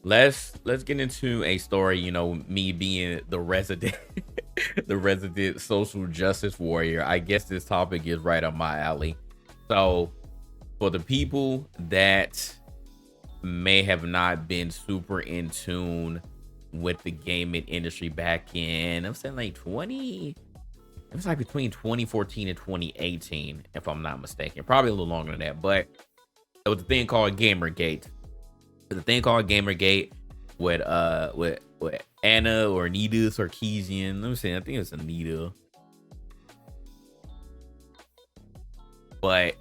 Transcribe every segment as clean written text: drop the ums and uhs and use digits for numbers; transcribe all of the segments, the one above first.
let's get into a story. Me being the resident, the resident social justice warrior. I guess this topic is right up my alley. So, for the people that may have not been super in tune with the gaming industry back in, I'm saying like 20, it was like between 2014 and 2018, if I'm not mistaken. Probably a little longer than that, but there was a thing called Gamergate. There's a thing called Gamergate with Anna or Anita Sarkeesian. Let me see. I think it's Anita, but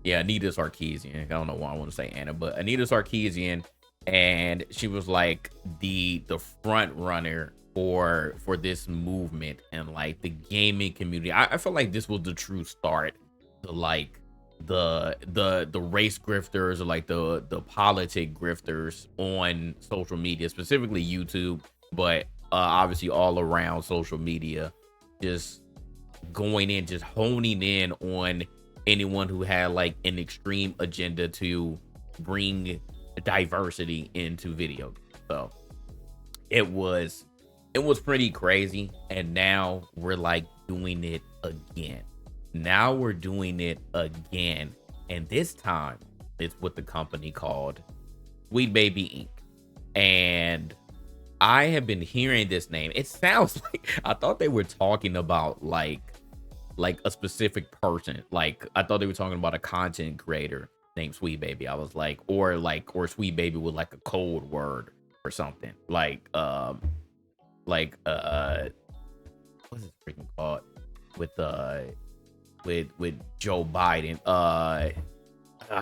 yeah, Anita Sarkeesian. I don't know why I want to say Anna, but Anita Sarkeesian, and she was like the front runner for this movement and like the gaming community. I feel like this was the true start to like the race grifters, or like the politic grifters on social media, specifically YouTube, but obviously all around social media, just going in, just honing in on anyone who had like an extreme agenda to bring diversity into video games. So it was pretty crazy, and now we're like doing it again. Now we're doing it again, and this time it's with the company called Sweet Baby Inc. And I have been hearing this name. It sounds like, I thought they were talking about like a specific person. Like I thought they were talking about a content creator named Sweet Baby. I was like, or Sweet Baby with like a code word or something. What's this freaking called? With Joe Biden. I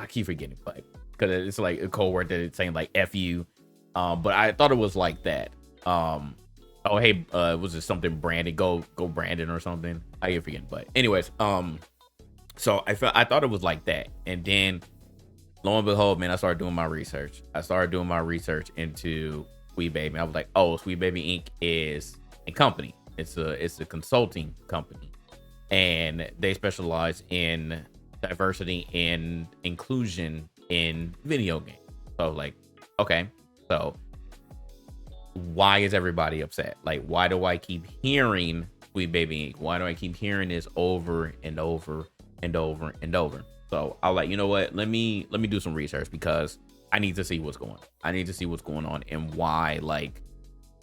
keep forgetting, but because it's like a code word that it's saying like F you. But I thought it was like that. Oh hey, was it something Brandon? Go Brandon or something? I keep forgetting. But anyways, so I thought it was like that. And then lo and behold, man, I started doing my research. I started doing my research into Sweet Baby. I was like, oh, Sweet Baby Inc. is a company. It's a consulting company, and they specialize in diversity and inclusion in video games. So like, okay, so why is everybody upset? Like, why do I keep hearing Sweet Baby Inc? Why do I keep hearing this over and over and over and over? So I was like, you know what? Let me do some research, because I need to see what's going on. I need to see what's going on and why, like,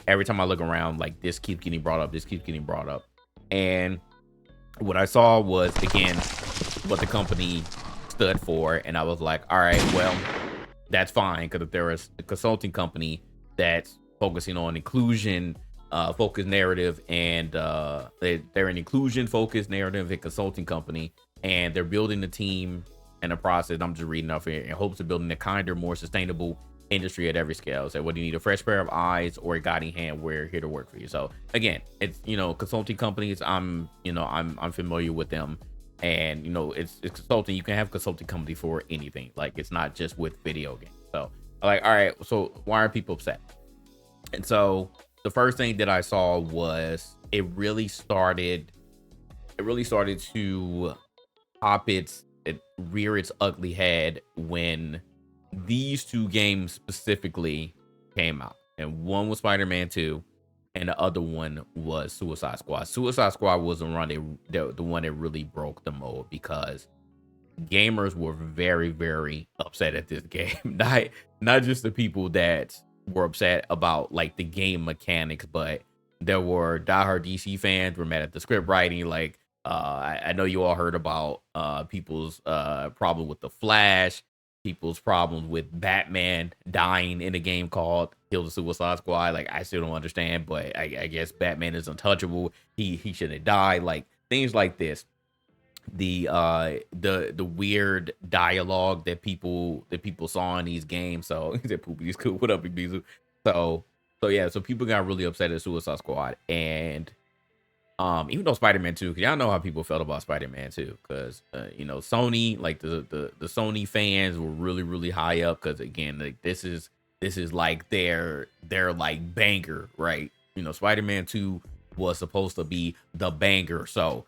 every time I look around, like, this keeps getting brought up. This keeps getting brought up. And what I saw was, again, what the company stood for. And I was like, all right, well, that's fine. Because if there is a consulting company that's focusing on inclusion focused narrative, and they're an inclusion focused narrative and consulting company, and they're building a team and a process, I'm just reading off here, in hopes of building a kinder, more sustainable industry at every scale. So whether you need a fresh pair of eyes or a guiding hand, we're here to work for you. So again, it's, consulting companies, I'm familiar with them. And it's consulting. You can have consulting company for anything. Like, it's not just with video games. So I'm like, all right, so why are people upset? And so the first thing that I saw was it really started to rear its ugly head when these two games specifically came out. And one was Spider-Man 2, and the other one was Suicide Squad. Suicide Squad was the one that really broke the mold, because gamers were very, very upset at this game. Not just the people that were upset about like the game mechanics, but there were diehard DC fans were mad at the script writing. Like, I know you all heard about people's problem with the Flash, people's problems with Batman dying in a game called Kill the Suicide Squad. Like, I still don't understand, but I guess Batman is untouchable. He shouldn't die. Like, things like this. The weird dialogue that people saw in these games. So he said, "Poopy is cool. What up, Big Bizu?" So yeah. So people got really upset at Suicide Squad, and even though Spider-Man 2, because y'all know how people felt about Spider-Man 2, because Sony, like the Sony fans were really, really high up, because again, like this is like their like banger, right? Spider-Man 2 was supposed to be the banger. So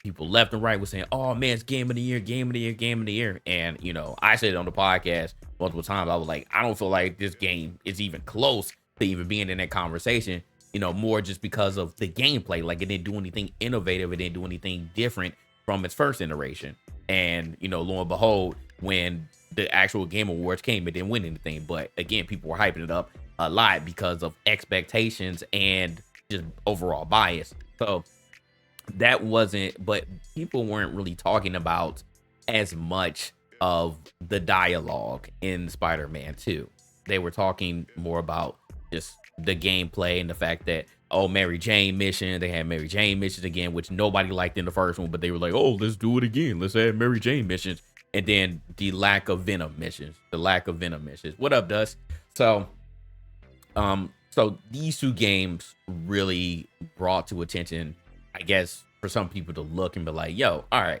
people left and right were saying, "Oh man, it's game of the year, game of the year, game of the year." And I said it on the podcast multiple times. I was like, I don't feel like this game is even close to even being in that conversation. More just because of the gameplay. Like, it didn't do anything innovative. It didn't do anything different from its first iteration. And lo and behold, when the actual Game Awards came, it didn't win anything. But again, people were hyping it up a lot because of expectations and just overall bias. So that wasn't, but people weren't really talking about as much of the dialogue in Spider-Man 2. They were talking more about just the gameplay and the fact that, oh, Mary Jane mission, they had Mary Jane missions again, which nobody liked in the first one, but they were like, oh, let's do it again. Let's add Mary Jane missions. And then the lack of Venom missions. What up, Dust? So these two games really brought to attention, I guess, for some people to look and be like, yo, all right,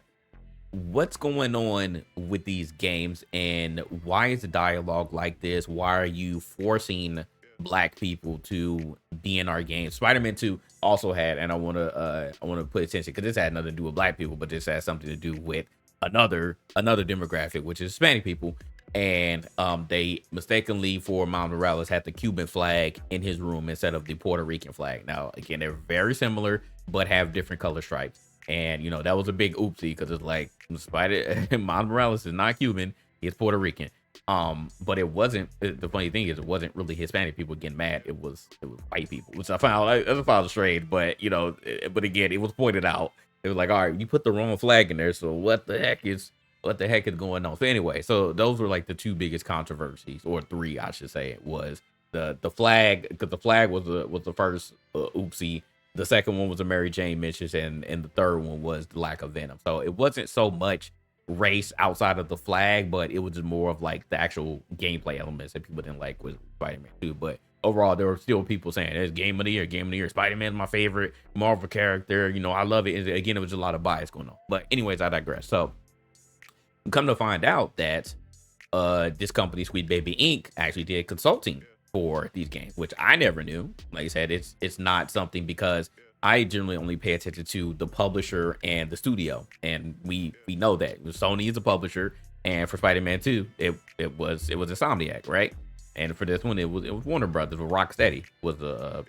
what's going on with these games, and why is the dialogue like this? Why are you forcing black people to be in our games? Spider-Man 2 also had, and I want to put attention because this had nothing to do with black people, but this has something to do with another demographic, which is Hispanic people. And they mistakenly, for Miles Morales, had the Cuban flag in his room instead of the Puerto Rican flag. Now, again, they're very similar, but have different color stripes. And that was a big oopsie, because it's like, Miles Morales is not Cuban, he's Puerto Rican. But it wasn't. The funny thing is, it wasn't really Hispanic people getting mad. It was white people, which I found strange. But but again, it was pointed out. It was like, all right, you put the wrong flag in there, so what the heck is going on? So anyway, so those were like the two biggest controversies, or three, I should say. It was the flag, because the flag was the first oopsie. The second one was a Mary Jane missions, and the third one was the lack of Venom. So it wasn't so much race outside of the flag, but it was just more of like the actual gameplay elements that people didn't like with Spider-Man 2. But overall, there were still people saying it's game of the year. Spider-Man's my favorite Marvel character. I love it. And again, it was a lot of bias going on. But anyways, I digress. So come to find out that this company, Sweet Baby Inc., actually did consulting for these games, which I never knew. Like I said, it's not something, because I generally only pay attention to the publisher and the studio, and we know that Sony is a publisher, and for Spider-Man 2, it was Insomniac, right? And for this one, it was Warner Brothers, with Rocksteady was the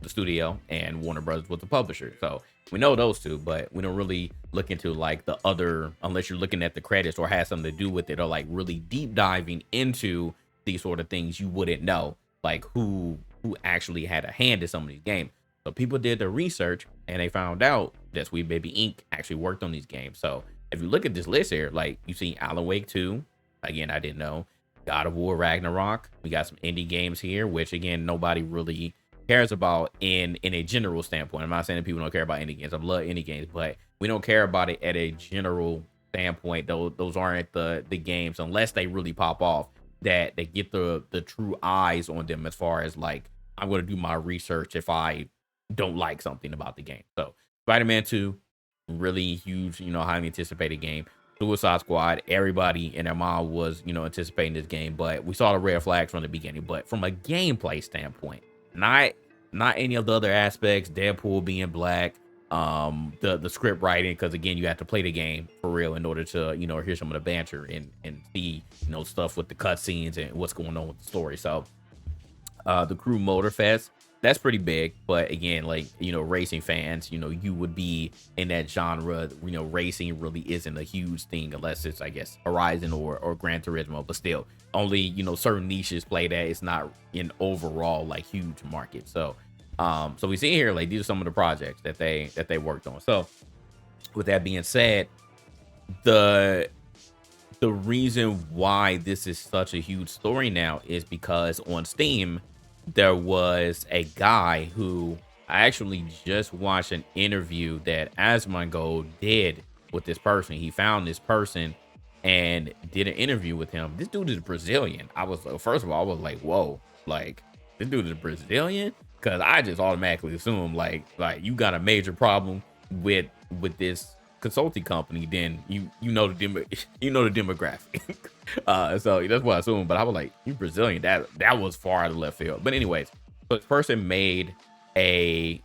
studio, and Warner Brothers was the publisher. So we know those two, but we don't really look into like the other, unless you're looking at the credits or has something to do with it, or like really deep diving into these sort of things. You wouldn't know like who actually had a hand in some of these games. So people did their research, and they found out that Sweet Baby Inc. actually worked on these games. So if you look at this list here, like you see Alan Wake 2, again, I didn't know. God of War Ragnarok. We got some indie games here, which again, nobody really cares about in a general standpoint. I'm not saying that people don't care about indie games. I love indie games, but we don't care about it at a general standpoint. Those aren't the games, unless they really pop off, that they get the true eyes on them, as far as like, I'm going to do my research if I don't like something about the game. So Spider-Man 2, really huge, highly anticipated game. Suicide Squad, everybody and their mom was, anticipating this game, but we saw the red flags from the beginning. But from a gameplay standpoint, not any of the other aspects, Deadpool being black, the script writing, because again, you have to play the game for real in order to, hear some of the banter and see, stuff with the cutscenes and what's going on with the story. So the Crew Motorfest, that's pretty big, but again, like, racing fans, you would be in that genre. Racing really isn't a huge thing unless it's, I guess, Horizon or Gran Turismo, but still only, certain niches play that. It's not an overall like huge market. So so we see here, like, these are some of the projects that they worked on. So with that being said, the reason why this is such a huge story now is because on Steam, there was a guy who I actually just watched an interview that Asmongold did with this person. He found this person and did an interview with him. This dude is Brazilian. First of all, I was like, whoa, like, this dude is Brazilian? Because I just automatically assume like you got a major problem with this consulting company, then you know the demographic. So that's what I assumed. But I was like, you Brazilian? That was far out of left field. But anyways, so this person made a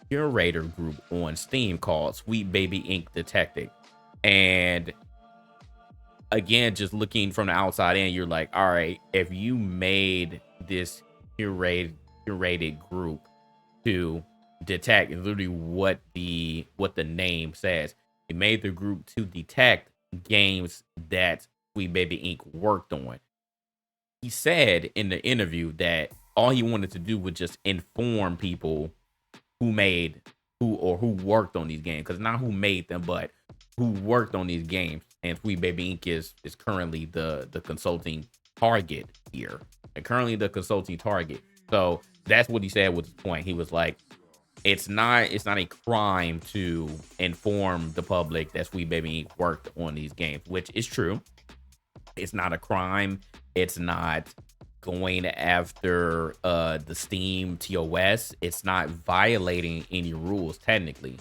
curator group on Steam called Sweet Baby Ink Detective. And again, just looking from the outside in, you're like, all right, if you made this curated group to detect, and literally what the name says, it made the group to detect games that Sweet Baby Inc. worked on. He said in the interview that all he wanted to do was just inform people who made who worked on these games, because not who made them, but who worked on these games. And Sweet Baby Inc. is currently the consulting target here, and currently the consulting target. So that's what he said was the point. He was like, it's not a crime to inform the public that Sweet Baby Inc. worked on these games, which is true. It's not a crime. It's not going after the Steam TOS. It's not violating any rules technically.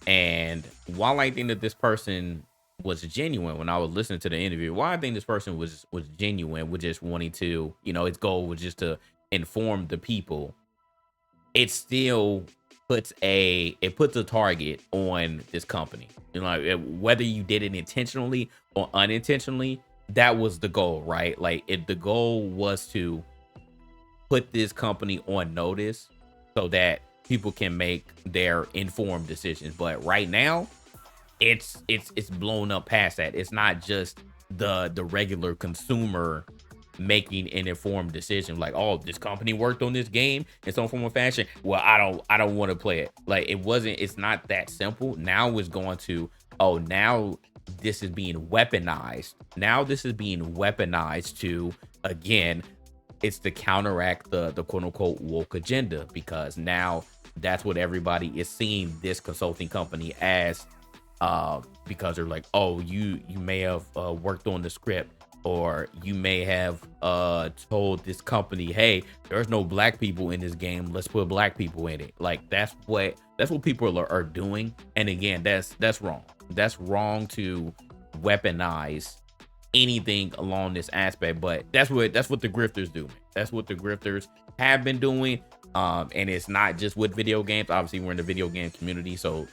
And while I think that this person was genuine when I was listening to the interview, why I think this person was genuine with just wanting to, its goal was just to inform the people, it still puts a target on this company. Whether you did it intentionally or unintentionally, that was the goal, right? Like, the goal was to put this company on notice so that people can make their informed decisions. But right now, it's blown up past that. It's not just the regular consumer making an informed decision, like, oh, this company worked on this game in some form or fashion, well, I don't want to play it. Like, it's not that simple. Now it's going to, oh, now this is being weaponized. To, again, it's to counteract the quote unquote woke agenda, because now that's what everybody is seeing this consulting company as, because they're like, oh, you may have worked on the script, or you may have told this company, hey, there's no black people in this game, let's put black people in it. Like, that's what people are doing. And again, that's wrong. That's wrong to weaponize anything along this aspect. But that's what the grifters do. That's what the grifters have been doing. And it's not just with video games. Obviously, we're in the video game community, so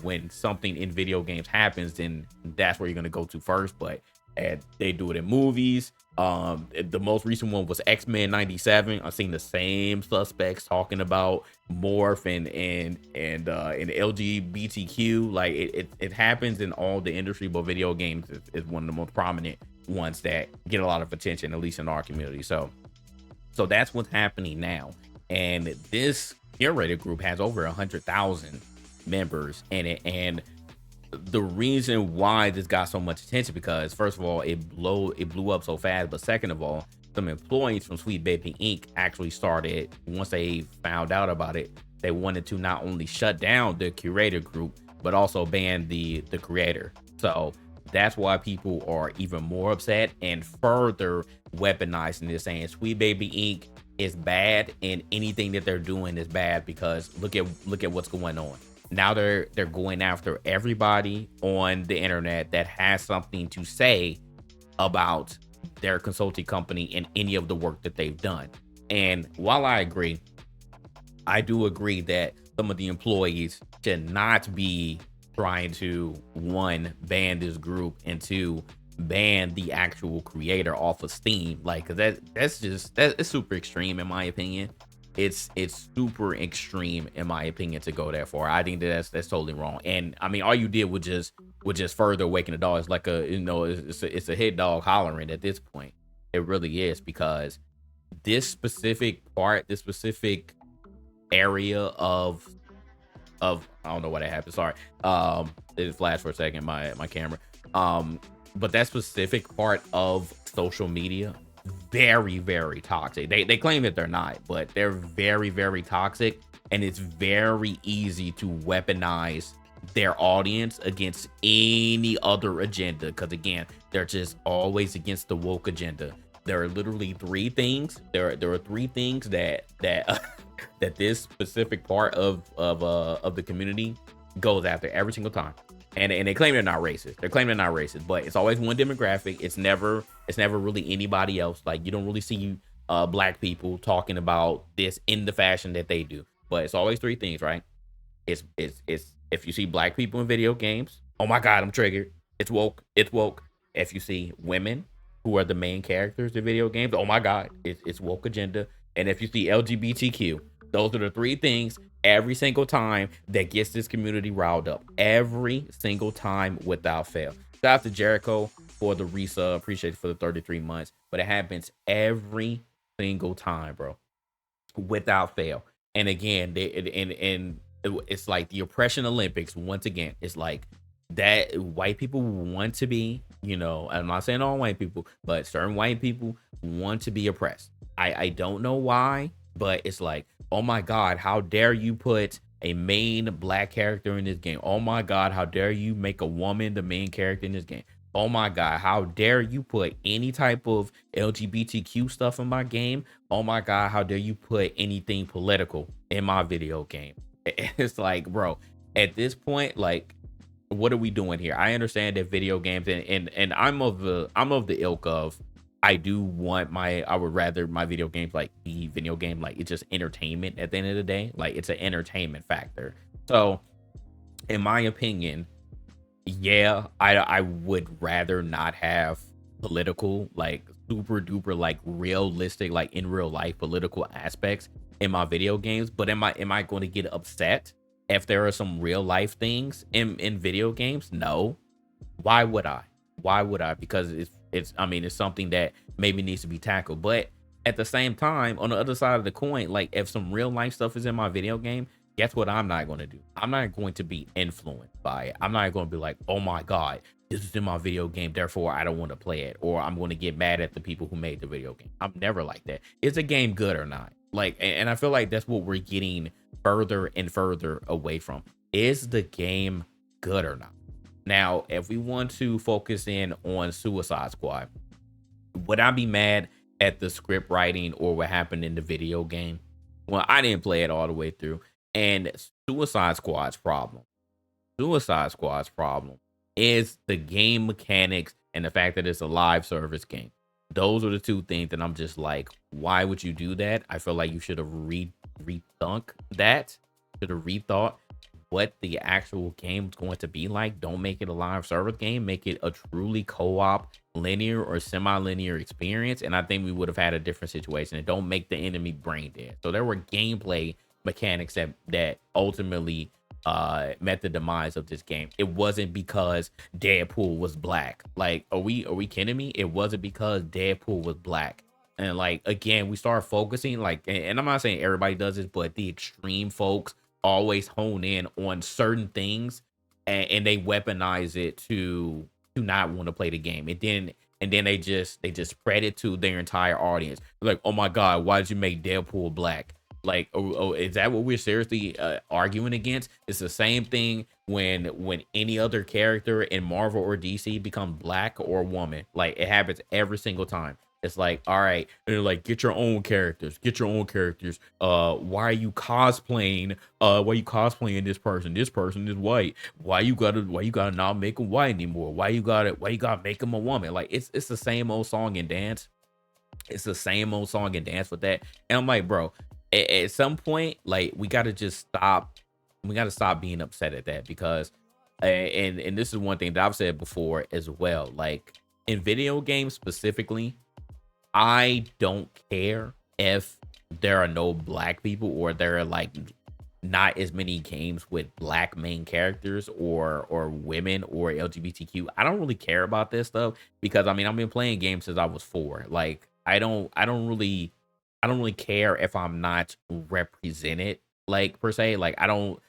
when something in video games happens, then that's where you're gonna go to first. But and they do it in movies. The most recent one was X-Men 97. I've seen the same suspects talking about Morph and LGBTQ. Like, it happens in all the industry, but video games is one of the most prominent ones that get a lot of attention, at least in our community. So that's what's happening now. And this curated group has over 100,000 members in it. And the reason why this got so much attention, because first of all, it blew up so fast, but second of all, some employees from Sweet Baby Inc. actually started, once they found out about it, they wanted to not only shut down the curator group, but also ban the creator. So that's why people are even more upset and further weaponizing this, saying Sweet Baby Inc. is bad and anything that they're doing is bad, because look at what's going on. Now they're going after everybody on the internet that has something to say about their consulting company and any of the work that they've done. And while I do agree that some of the employees should not be trying to, one, ban this group, and two, ban the actual creator off of Steam. Like, that's super extreme in my opinion. It's super extreme in my opinion to go that far. I think that's totally wrong. And I mean, all you did was just further awaken the dog. It's like it's a hit dog hollering at this point. It really is, because this specific area of I don't know what happened. Sorry. It flashed for a second, my camera. But that specific part of social media, very, very toxic. They claim that they're not, but they're very, very toxic, and it's very easy to weaponize their audience against any other agenda, because again, they're just always against the woke agenda. There are literally three things. There are three things that that this specific part of the community goes after every single time. And they claim they're not racist. They're claiming they're not racist, but it's always one demographic. It's never really anybody else. Like, you don't really see black people talking about this in the fashion that they do. But it's always three things, right? It's if you see black people in video games, oh my god, I'm triggered. It's woke. It's woke. If you see women who are the main characters in video games, oh my god, it's woke agenda. And if you see LGBTQ, those are the three things every single time that gets this community riled up. Every single time without fail. Shout out to Jericho for the resub. Appreciate it for the 33 months. But it happens every single time, bro. Without fail. And again, it's like the oppression Olympics. Once again, it's like that white people want to be, I'm not saying all white people, but certain white people want to be oppressed. I don't know why, but it's like, oh my god, how dare you put a main black character in this game? Oh my god, how dare you make a woman the main character in this game? Oh my god, how dare you put any type of LGBTQ stuff in my game? Oh my god, how dare you put anything political in my video game? It's like, bro, at this point, like, what are we doing here? I understand that video games and I'm of the ilk of, I would rather my video games like be video game, like it's just entertainment at the end of the day. Like it's an entertainment factor. So in my opinion, yeah, I would rather not have political, like super duper, like realistic, like in real life political aspects in my video games. But am I going to get upset if there are some real life things in video games? No. Why would I? Because it's something that maybe needs to be tackled. But at the same time, on the other side of the coin, like if some real life stuff is in my video game, guess what I'm not going to do? I'm not going to be influenced by it. I'm not going to be like, oh my god, this is in my video game, therefore I don't want to play it, or I'm going to get mad at the people who made the video game. I'm never like that. Is a game good or not? Like, and I feel like that's what we're getting further and further away from. Is the game good or not? Now, if we want to focus in on Suicide Squad, would I be mad at the script writing or what happened in the video game? Well, I didn't play it all the way through. And Suicide Squad's problem is the game mechanics and the fact that it's a live service game. Those are the two things that I'm just like, why would you do that? I feel like you should have rethought what the actual game is going to be like. Don't make it a live service game. Make it a truly co-op, linear or semi-linear experience. And I think we would have had a different situation. And don't make the enemy brain dead. So there were gameplay mechanics that ultimately met the demise of this game. It wasn't because Deadpool was black. Like, are we kidding me? It wasn't because Deadpool was black. And like, again, we start focusing, like, and I'm not saying everybody does this, but the extreme folks always hone in on certain things and they weaponize it to not want to play the game. And then they just spread it to their entire audience. Like, oh my god, why did you make Deadpool black? Like, oh, is that what we're seriously arguing against? It's the same thing when any other character in Marvel or DC becomes black or woman. Like, it happens every single time. It's like, all right, and they're like, get your own characters. Why are you cosplaying? Why are you cosplaying this person? This person is white. Why you gotta not make him white anymore? Why you gotta make him a woman? Like, it's the same old song and dance. It's the same old song and dance with that. And I'm like, bro, at some point, like, we gotta just stop. We gotta stop being upset at that, because and this is one thing that I've said before as well. Like, in video games specifically, I don't care if there are no black people or there are like not as many games with black main characters or women or LGBTQ. I don't really care about this stuff, because I mean, I've been playing games since I was 4. Like, I don't really care if I'm not represented, like, per se. Like, I don't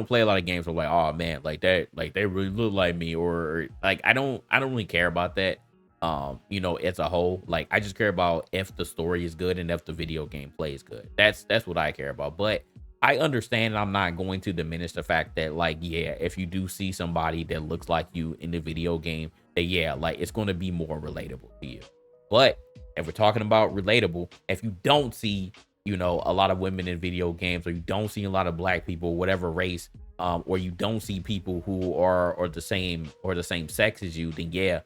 play a lot of games where, like, oh man, like that, like they really look like me, or like I don't really care about that. As a whole. Like, I just care about if the story is good and if the video game plays good. That's what I care about. But I understand, and I'm not going to diminish the fact that, like, yeah, if you do see somebody that looks like you in the video game, that, yeah, like, it's going to be more relatable to you. But if we're talking about relatable, if you don't see, a lot of women in video games, or you don't see a lot of black people, whatever race, or you don't see people who are the same sex as you, then yeah,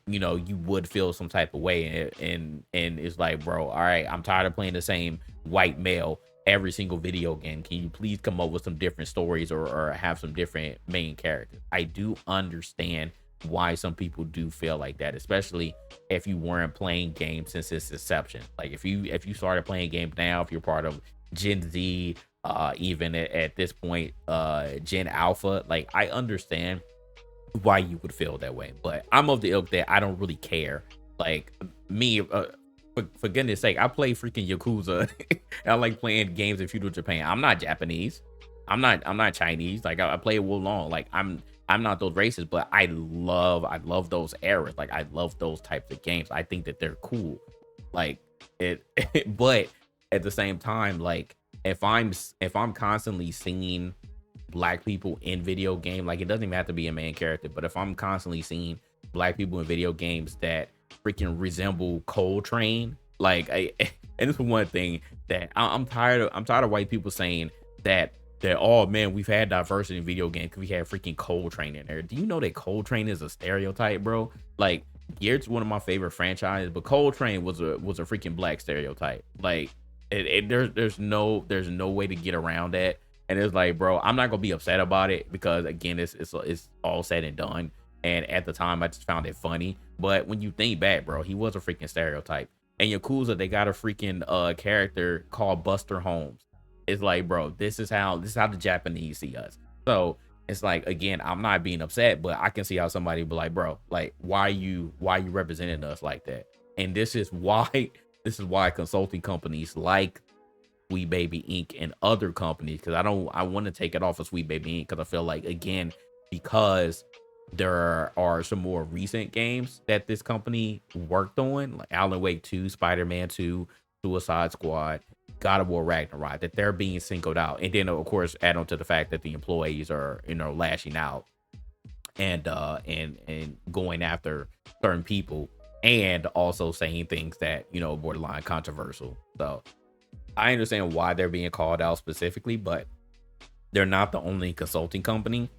you would feel some type of way. And it's like, bro, all right, I'm tired of playing the same white male every single video game. Can you please come up with some different stories, or have some different main characters? I do understand why some people do feel like that, especially if you weren't playing games since its inception. Like if you started playing games now, if you're part of Gen Z, even at this point, Gen Alpha, like I understand why you would feel that way. But I'm of the ilk that I don't really care. Like me, for goodness sake, I play freaking Yakuza. I like playing games in feudal Japan. I'm not Japanese. I'm not Chinese. Like I play Wulong. Like I'm not those races, but I love those eras. Like I love those types of games. I think that they're cool. Like it but at the same time, like if I'm constantly seeing black people in video game, like it doesn't even have to be a main character, but if I'm constantly seeing black people in video games that freaking resemble Coltrane, like and this is one thing that I'm tired of. I'm tired of white people saying that oh man, we've had diversity in video games because we had freaking Coltrane in there. Do you know that Coltrane is a stereotype, bro? Like Gears, one of my favorite franchises, but Coltrane was a freaking black stereotype. Like there's no way to get around that. And it's like, bro, I'm not gonna be upset about it because again, it's all said and done. And at the time, I just found it funny. But when you think back, bro, he was a freaking stereotype. And Yakuza, they got a freaking character called Buster Holmes. It's like, bro, this is how the Japanese see us. So it's like, again, I'm not being upset, but I can see how somebody be like, bro, like, why you representing us like that? And this is why consulting companies like Sweet Baby Inc. and other companies, because I want to take it off of Sweet Baby Inc. because I feel like, again, because there are some more recent games that this company worked on, like Alan Wake 2, Spider-Man 2, Suicide Squad, God of War Ragnarok, that they're being singled out. And then of course add on to the fact that the employees are, lashing out and going after certain people, and also saying things that, borderline controversial. So I understand why they're being called out specifically, but they're not the only consulting company.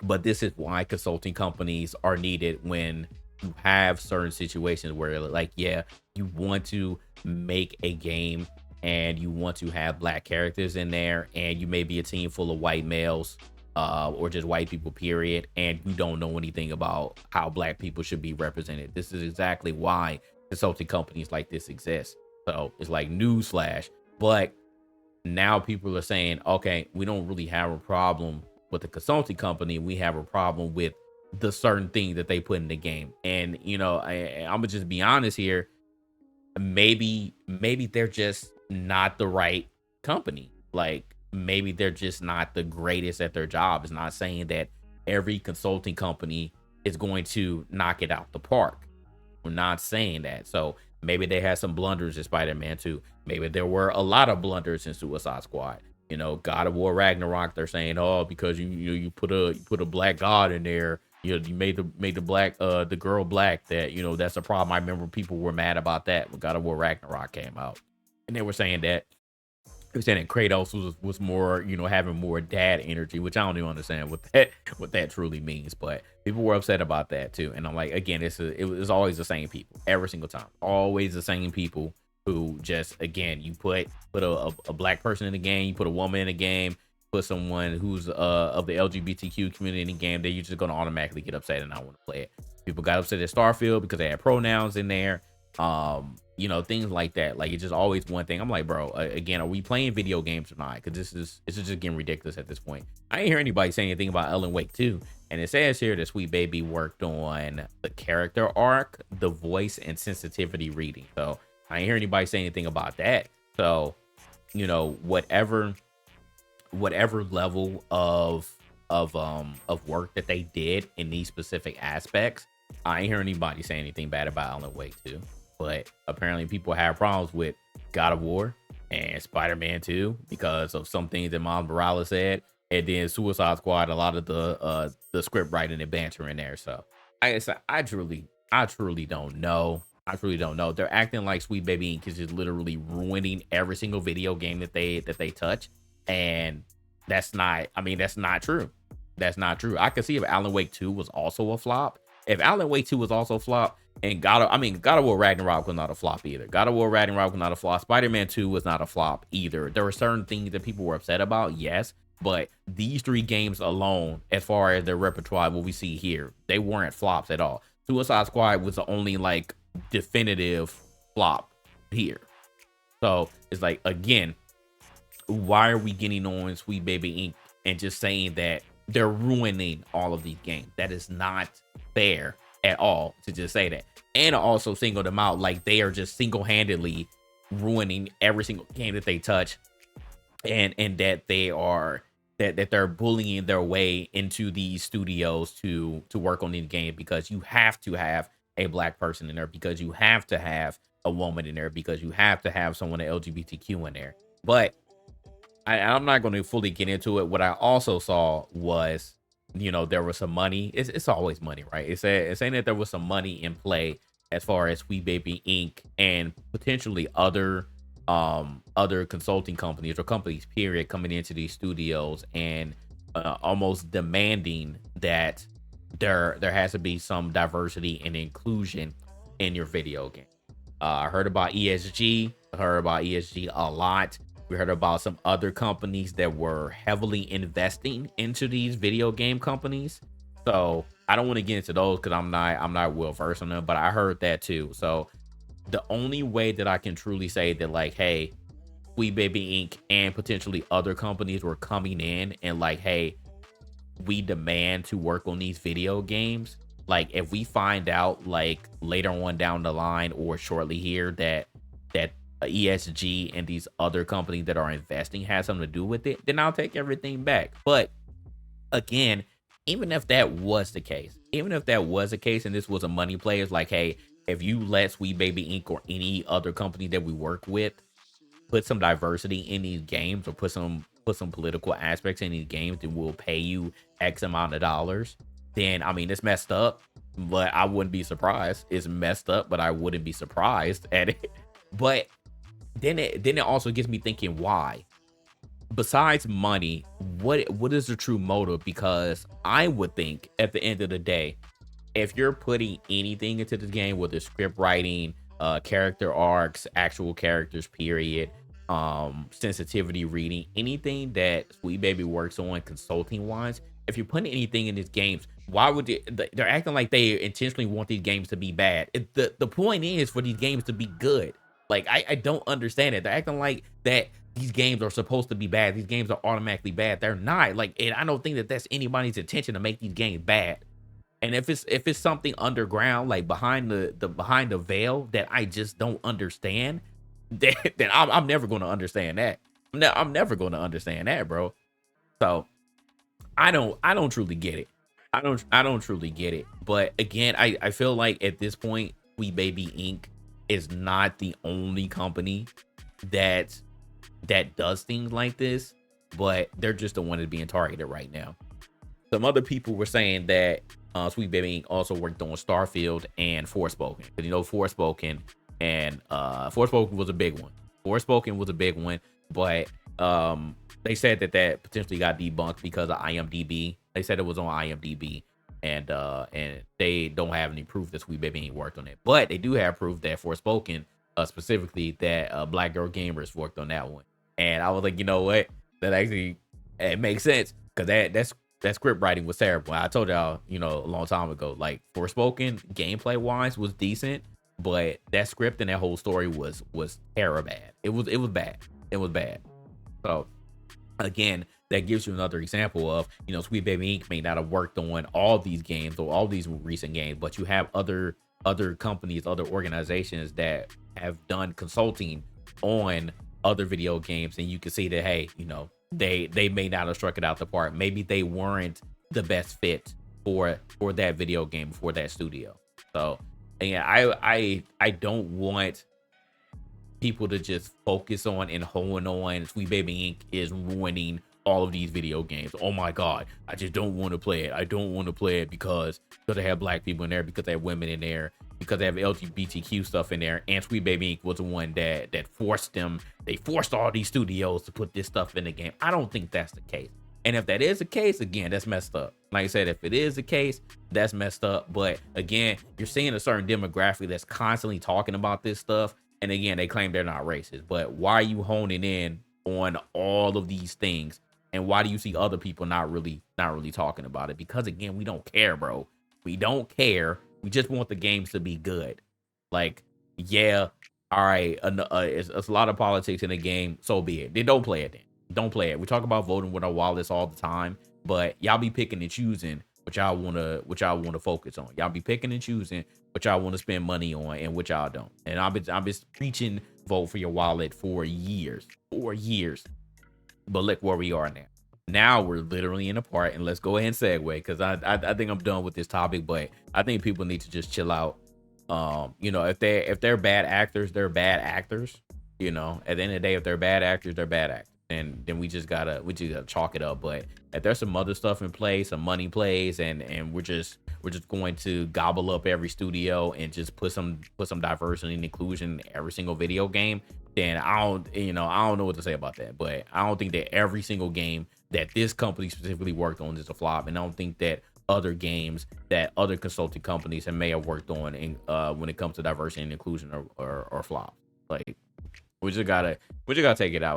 But this is why consulting companies are needed when you have certain situations where, like, yeah, you want to make a game and you want to have black characters in there, and you may be a team full of white males, or just white people, period, and you don't know anything about how black people should be represented. This is exactly why consulting companies like this exist. So it's like newsflash. But now people are saying, okay, we don't really have a problem with the consulting company. We have a problem with the certain thing that they put in the game. And I'm gonna just be honest here. Maybe they're just not the right company. Like maybe they're just not the greatest at their job. It's not saying that every consulting company is going to knock it out the park. We're not saying that. So maybe they had some blunders in Spider-Man 2. Maybe there were a lot of blunders in Suicide Squad. God of War Ragnarok, they're saying, oh, because you put a black god in there, you made the black the girl black, that that's a problem. I remember people were mad about that when God of War Ragnarok came out, and they were saying that Kratos was more, having more dad energy, which I don't even understand what that truly means, but people were upset about that too. And I'm like, again, it was always the same people every single time, always the same people who just, again, you put a black person in the game, you put a woman in the game, put someone who's of the LGBTQ community in the game, then you're just gonna automatically get upset and not want to play it. People got upset at Starfield because they had pronouns in there, things like that. Like it's just always one thing. I'm like, bro, again, are we playing video games or not? Because this is just getting ridiculous at this point. I ain't hear anybody say anything about Alan Wake 2. And it says here that Sweet Baby worked on the character arc, the voice, and sensitivity reading. So I ain't hear anybody say anything about that. So, whatever level of work that they did in these specific aspects, I ain't hear anybody say anything bad about Alan Wake 2. But apparently people have problems with God of War and Spider-Man 2 because of some things that Miles Morales said, and then Suicide Squad, a lot of the script writing and banter in there. So I truly don't know. I truly don't know. They're acting like Sweet Baby Inc. is just literally ruining every single video game that they touch, and that's not true. That's not true. I could see if Alan Wake 2 was also a flop. If Alan Wake 2 was also a flop, And God of War Ragnarok was not a flop either. God of War Ragnarok was not a flop. Spider-Man 2 was not a flop either. There were certain things that people were upset about, yes, but these three games alone, as far as their repertoire, what we see here, they weren't flops at all. Suicide Squad was the only like definitive flop here. So it's like, again, why are we getting on Sweet Baby Inc. and just saying that they're ruining all of these games? That is not fair at all to just say that. And also single them out like they are just single-handedly ruining every single game that they touch, and that they are that they're bullying their way into these studios to work on these games, because you have to have a black person in there, because you have to have a woman in there, because you have to have someone LGBTQ in there. But I'm not going to fully get into it. What I also saw was, there was some money. It's always money, right? It's saying that there was some money in play as far as Sweet Baby Inc. and potentially other consulting companies or companies period coming into these studios and almost demanding that there has to be some diversity and inclusion in your video game. I heard about ESG. I heard about ESG a lot. We heard about some other companies that were heavily investing into these video game companies. So I don't want to get into those because I'm not well versed on them, but I heard that too. So the only way that I can truly say that, like, hey, Sweet Baby Inc. and potentially other companies were coming in and like, hey, we demand to work on these video games. Like, if we find out like later on down the line or shortly here that ESG and these other companies that are investing has something to do with it, then I'll take everything back. But again, even if that was the case, and this was a money play, it's like, hey, if you let Sweet Baby Inc. or any other company that we work with put some diversity in these games or put some political aspects in these games, then we'll pay you X amount of dollars. Then, I mean, it's messed up, but I wouldn't be surprised. It's messed up, but I wouldn't be surprised at it. But then it also gets me thinking, why? Besides money, what is the true motive? Because I would think at the end of the day, if you're putting anything into this game, whether script writing, character arcs, actual characters, period, sensitivity reading, anything that Sweet Baby works on consulting wise, if you're putting anything in these games, why would they're acting like they intentionally want these games to be bad? The point is for these games to be good. Like, I don't understand it. They're acting like that these games are supposed to be bad. These games are automatically bad. They're not. Like, and I don't think that that's anybody's intention to make these games bad. And if it's something underground, like behind the veil that I just don't understand, then I'm never going to understand that. I'm never going to understand that, bro. So I don't truly get it. I don't truly get it. But again, I feel like at this point, Sweet Baby Inc. is not the only company that does things like this, but they're just the one that's being targeted right now. Some other people were saying that Sweet Baby Inc. also worked on Starfield and Forspoken. Because Forspoken and Forspoken was a big one. But they said that potentially got debunked because of IMDb. They said it was on IMDb. And they don't have any proof that Sweet Baby Inc. worked on it, but they do have proof that Forspoken, specifically that Black Girl Gamers worked on that one. And I was like, you know what, that actually it makes sense, because that script writing was terrible. I told y'all, a long time ago, like, Forspoken gameplay wise was decent, but that script and that whole story was terrible bad. It was bad. So again, that gives you another example of, Sweet Baby Inc. may not have worked on all these games or all these recent games, but you have other companies, other organizations that have done consulting on other video games, and you can see that, hey, they may not have struck it out the park. Maybe they weren't the best fit for that video game, for that studio. So, yeah, I don't want people to just focus on and hone on Sweet Baby Inc. is ruining all of these video games. Oh my god, I just don't want to play it. I don't want to play it because they have black people in there, because they have women in there, because they have LGBTQ stuff in there. And Sweet Baby Inc. was the one that forced them. They forced all these studios to put this stuff in the game. I don't think that's the case. And if that is the case, again, that's messed up. Like I said, if it is the case, that's messed up. But again, you're seeing a certain demographic that's constantly talking about this stuff. And again, they claim they're not racist. But why are you honing in on all of these things? And why do you see other people not really talking about it? Because again, we don't care, bro. We don't care. We just want the games to be good. Like, yeah, all right, it's a lot of politics in the game. So be it. Then don't play it. Then don't play it. We talk about voting with our wallets all the time, but y'all be picking and choosing what y'all wanna focus on. Y'all be picking and choosing what y'all want to spend money on and what y'all don't. And I've been preaching vote for your wallet for years. But look where we are now. Now we're literally in a part, and let's go ahead and segue because I think I'm done with this topic. But I think people need to just chill out. You know, if they're bad actors, they're bad actors. You know, at the end of the day, if they're bad actors, they're bad actors. And then we just gotta chalk it up. But if there's some other stuff in play, some money plays, and we're just going to gobble up every studio and just put some diversity and inclusion in every single video game, then I don't know what to say about that. But I don't think that every single game that this company specifically worked on is a flop, and I don't think that other games that other consulting companies may have worked on in when it comes to diversity and inclusion or flop. Like we just gotta take it out.